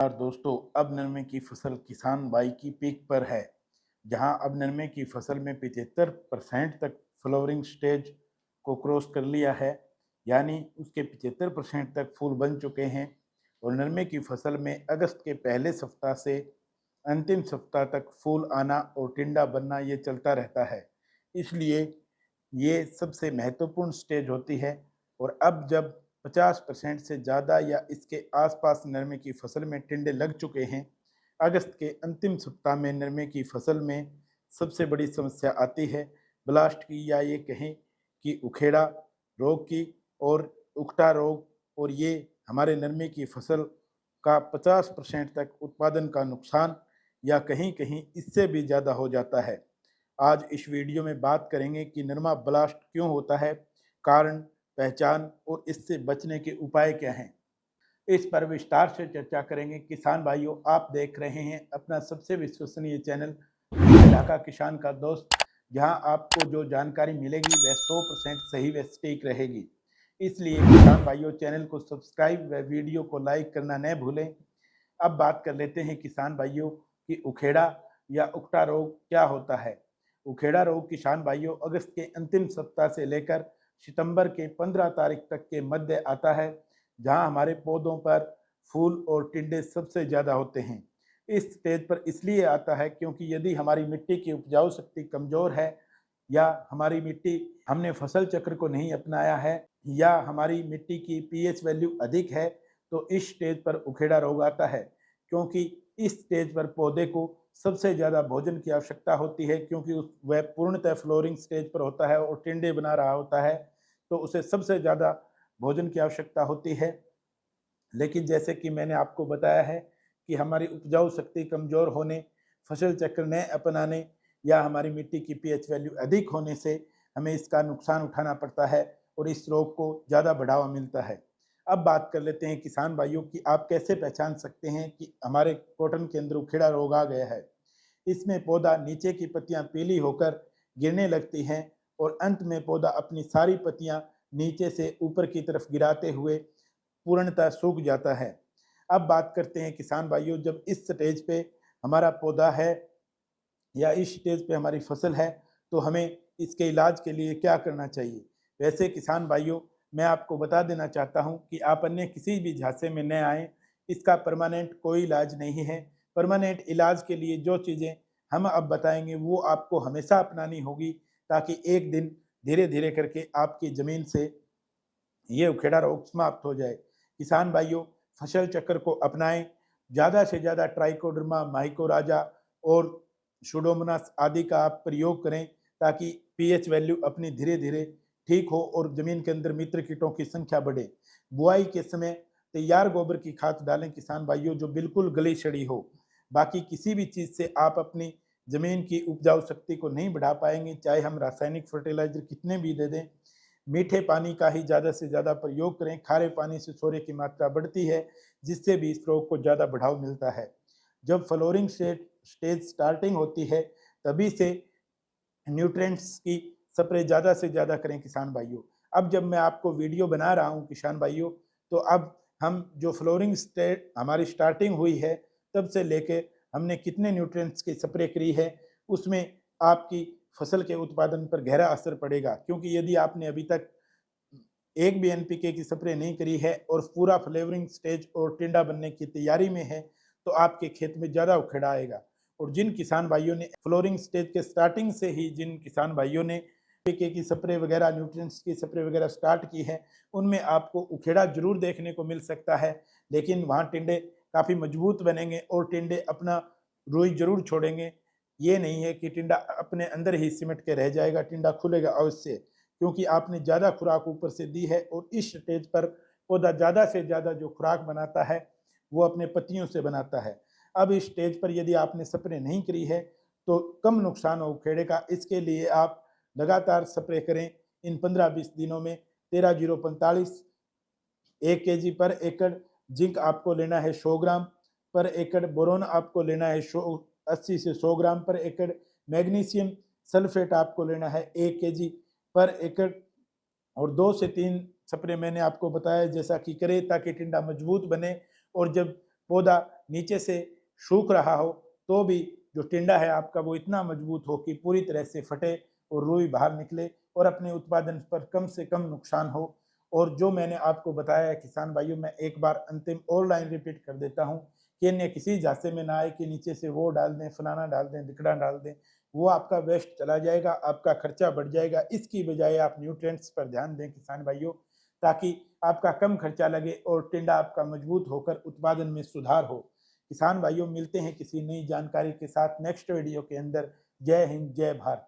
यार दोस्तों, अब नरमे की फसल किसान भाई की पीक पर है। जहां अब नरमे की फसल में 75% तक फ्लावरिंग स्टेज को क्रॉस कर लिया है, यानी उसके 75% तक फूल बन चुके हैं। और नरमे की फसल में अगस्त के पहले सप्ताह से अंतिम सप्ताह तक फूल आना और टिंडा बनना ये चलता रहता है। इसलिए ये सबसे महत्वपूर्ण स्टेज होती है। और अब जब 50% से ज़्यादा या इसके आसपास नरमे की फसल में टिंडे लग चुके हैं, अगस्त के अंतिम सप्ताह में नरमे की फसल में सबसे बड़ी समस्या आती है ब्लास्ट की, या ये कहें कि उखेड़ा रोग की और उकटा रोग। और ये हमारे नरमे की फसल का 50% तक उत्पादन का नुकसान या कहीं कहीं इससे भी ज़्यादा हो जाता है। आज इस वीडियो में बात करेंगे कि नरमा ब्लास्ट क्यों होता है, कारण, पहचान और इससे बचने के उपाय क्या हैं। इस पर विस्तार से चर्चा करेंगे। किसान भाइयों, आप देख रहे हैं अपना सबसे विश्वसनीय चैनल ढाका किसान का दोस्त, जहां आपको जो जानकारी मिलेगी वह 100% सही व सटीक रहेगी। इसलिए किसान भाइयों, चैनल को सब्सक्राइब व वीडियो को लाइक करना न भूलें। अब बात कर लेते हैं किसान भाइयों कि उखेड़ा या उकटा रोग क्या होता है। उखेड़ा रोग किसान भाइयों अगस्त के अंतिम सप्ताह से लेकर सितंबर के 15 तारीख तक के मध्य आता है, जहां हमारे पौधों पर फूल और टिंडे सबसे ज़्यादा होते हैं। इस स्टेज पर इसलिए आता है क्योंकि यदि हमारी मिट्टी की उपजाऊ शक्ति कमज़ोर है, या हमारी मिट्टी हमने फसल चक्र को नहीं अपनाया है, या हमारी मिट्टी की पीएच वैल्यू अधिक है, तो इस स्टेज पर उखेड़ा रोग आता है। क्योंकि इस स्टेज पर पौधे को सबसे ज़्यादा भोजन की आवश्यकता होती है, क्योंकि वह पूर्णतः फ्लोरिंग स्टेज पर होता है और टिंडे बना रहा होता है, तो उसे सबसे ज़्यादा भोजन की आवश्यकता होती है। लेकिन जैसे कि मैंने आपको बताया है कि हमारी उपजाऊ शक्ति कमज़ोर होने, फसल चक्र न अपनाने, या हमारी मिट्टी की पीएच वैल्यू अधिक होने से हमें इसका नुकसान उठाना पड़ता है और इस रोग को ज़्यादा बढ़ावा मिलता है। अब बात कर लेते हैं किसान भाइयों कि आप कैसे पहचान सकते हैं कि हमारे कॉटन के अंदर उखेड़ा रोग आ गया है। इसमें पौधा नीचे की पत्तियां पीली होकर गिरने लगती हैं और अंत में पौधा अपनी सारी पत्तियां नीचे से ऊपर की तरफ गिराते हुए पूर्णतः सूख जाता है। अब बात करते हैं किसान भाइयों, जब इस स्टेज पे हमारा पौधा है या इस स्टेज पे हमारी फसल है, तो हमें इसके इलाज के लिए क्या करना चाहिए। वैसे किसान भाइयों, मैं आपको बता देना चाहता हूं कि आप अन्य किसी भी झांसे में न आएँ। इसका परमानेंट कोई इलाज नहीं है। परमानेंट इलाज के लिए जो चीज़ें हम अब बताएंगे वो आपको हमेशा अपनानी होगी, ताकि एक दिन धीरे धीरे करके आपकी ज़मीन से ये उखेड़ा रोग समाप्त हो जाए। किसान भाइयों, फसल चक्र को अपनाएं। ज़्यादा से ज़्यादा ट्राइकोडर्मा, माइकोराजा और सुडोमोनास आदि का आप प्रयोग करें, ताकि पीएच वैल्यू अपनी धीरे धीरे ठीक हो और ज़मीन के अंदर मित्र कीटों की संख्या बढ़े। बुआई के समय तैयार गोबर की खाद डालें किसान भाइयों, जो बिल्कुल गली सड़ी हो। बाकी किसी भी चीज़ से आप अपनी ज़मीन की उपजाऊ शक्ति को नहीं बढ़ा पाएंगे, चाहे हम रासायनिक फर्टिलाइजर कितने भी दे दें। मीठे पानी का ही ज़्यादा से ज़्यादा प्रयोग करें। खारे पानी से सोरे की मात्रा बढ़ती है, जिससे भी इस रोग को ज़्यादा बढ़ाव मिलता है। जब फ्लोरिंग स्टेज स्टार्टिंग होती है, तभी से न्यूट्रिएंट्स की स्प्रे ज़्यादा से ज़्यादा करें किसान भाइयों। अब जब मैं आपको वीडियो बना रहा हूँ किसान भाइयों, तो अब हम जो फ्लोरिंग स्टेज हमारी स्टार्टिंग हुई है, तब से लेके हमने कितने न्यूट्रिएंट्स की स्प्रे करी है, उसमें आपकी फसल के उत्पादन पर गहरा असर पड़ेगा। क्योंकि यदि आपने अभी तक एक भी एनपीके की स्प्रे नहीं करी है और पूरा फ्लेवरिंग स्टेज और टिंडा बनने की तैयारी में है, तो आपके खेत में ज़्यादा उखेड़ा आएगा। और जिन किसान भाइयों ने फ्लोरिंग स्टेज के स्टार्टिंग से ही जिन किसान भाइयों ने एनपीके की स्प्रे वगैरह, न्यूट्रिएंट्स की स्प्रे वगैरह स्टार्ट की है, उनमें आपको उखेड़ा जरूर देखने को मिल सकता है, लेकिन वहाँ टिंडे काफ़ी मजबूत बनेंगे और टिंडे अपना रोई जरूर छोड़ेंगे। ये नहीं है कि टिंडा अपने अंदर ही सिमट के रह जाएगा, टिंडा खुलेगा अवश्य, क्योंकि आपने ज़्यादा खुराक ऊपर से दी है। और इस स्टेज पर पौधा ज़्यादा से ज़्यादा जो खुराक बनाता है वो अपने पत्तियों से बनाता है। अब इस स्टेज पर यदि आपने स्प्रे नहीं करी है, तो कम नुकसान हो उखेड़े का। इसके लिए आप लगातार स्प्रे करें। इन 15-20 दिनों में 13-045 1 kg पर एकड़ जिंक आपको लेना है 100 ग्राम पर एकड़, बोरोन आपको लेना है 80 से 100 ग्राम पर एकड़, मैग्नीशियम सल्फेट आपको लेना है 1 kg पर एकड़। और 2 से 3 स्प्रे मैंने आपको बताया जैसा कि करें, ताकि टिंडा मजबूत बने। और जब पौधा नीचे से सूख रहा हो तो भी जो टिंडा है आपका वो इतना मजबूत हो कि पूरी तरह से फटे और रुई बाहर निकले और अपने उत्पादन पर कम से कम नुकसान हो। और जो मैंने आपको बताया है किसान भाइयों, मैं एक बार अंतिम और लाइन रिपीट कर देता हूँ कि अन्य किसी जासे में ना आए कि नीचे से वो डाल दें, फलाना डाल दें, धिकड़ा डाल दें, वो आपका वेस्ट चला जाएगा, आपका खर्चा बढ़ जाएगा। इसकी बजाय आप न्यूट्रिएंट्स पर ध्यान दें किसान भाइयों, ताकि आपका कम खर्चा लगे और टिंडा आपका मजबूत होकर उत्पादन में सुधार हो। किसान भाइयों, मिलते हैं किसी नई जानकारी के साथ नेक्स्ट वीडियो के अंदर। जय हिंद, जय भारत।